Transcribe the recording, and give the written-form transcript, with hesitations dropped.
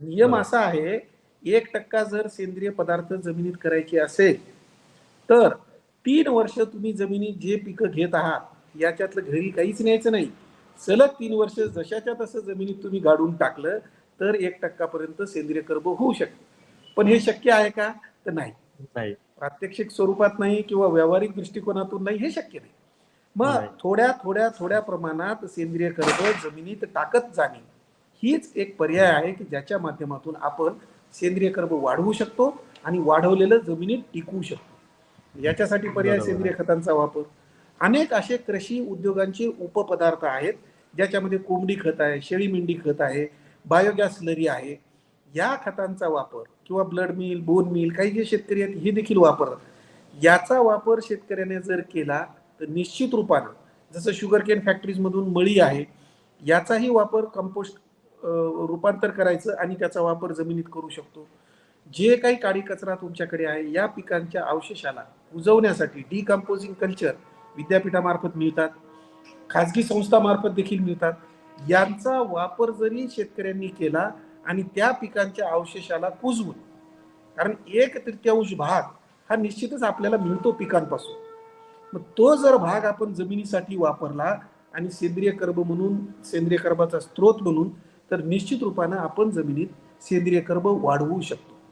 नियम बरोबर. असा आहे, 1% जर सेंद्रिय पदार्थ जमिनीत करायचे असेल, तर 3 वर्ष तुम्ही जमिनीत जे पिकं घेत आहात याच्यातलं घरी काहीच न्यायचं नाही. सलग 3 वर्ष जशाच्या तसं जमिनीत तुम्ही गाडून टाकलं तर 1% पर्यंत सेंद्रिय कर्ब होऊ शकते. पण हे शक्य आहे का? तर नाही. नाही. प्रात्यक्षिक स्वरूपात नाही किंवा व्यावहारिक दृष्टिकोनातून नाही, हे शक्य नाही. मग नाही. थोड्या थोड्या थोड्या प्रमाणात सेंद्रिय कर्ब जमिनीत टाकत जाणे हीच एक पर्याय आहे की ज्याच्या माध्यमातून आपण सेंद्रिय कर्ब वाढवू शकतो आणि वाढवलेलं जमिनीत टिकवू शकतो. याच्यासाठी पर्याय बरोबर सेंद्रिय आहे. खतांचा वापर. अनेक असे कृषी उद्योगांचे उपपदार्थ आहेत ज्याच्यामध्ये कोंबडी खत आहे, शेळी मेंढी खत आहे, बायोगॅस स्लरी आहे. या खतांचा वापर किंवा ब्लड मिल, बोन मिल, काही जे शेतकरी आहेत हे देखील वापरतात. याचा वापर शेतकऱ्याने जर केला तर निश्चित रूपानं, जसं शुगर केन फॅक्टरीजमधून मळी आहे, याचाही वापर कंपोस्ट रूपांतर करायचं आणि त्याचा वापर जमिनीत करू शकतो. जे काही काडी कचरा तुमच्याकडे आहे या पिकांच्या अवशेषाला कुजवण्यासाठी डिकम्पोजिंग कल्चर विद्यापीठामार्फत मिळतात, खाजगी संस्थामार्फत देखील मिळतात. यांचा वापर जरी शेतकऱ्यांनी केला आणि त्या पिकांच्या अवशेषाला कुजवून, कारण 1/3 भाग हा निश्चितच आपल्याला मिळतो पिकांपासून, मग तो जर भाग आपण जमिनीसाठी वापरला आणि सेंद्रिय कर्ब म्हणून, सेंद्रिय कर्बाचा स्रोत म्हणून, तर निश्चित रूपानं आपण जमिनीत सेंद्रिय कर्ब वाढवू शकतो.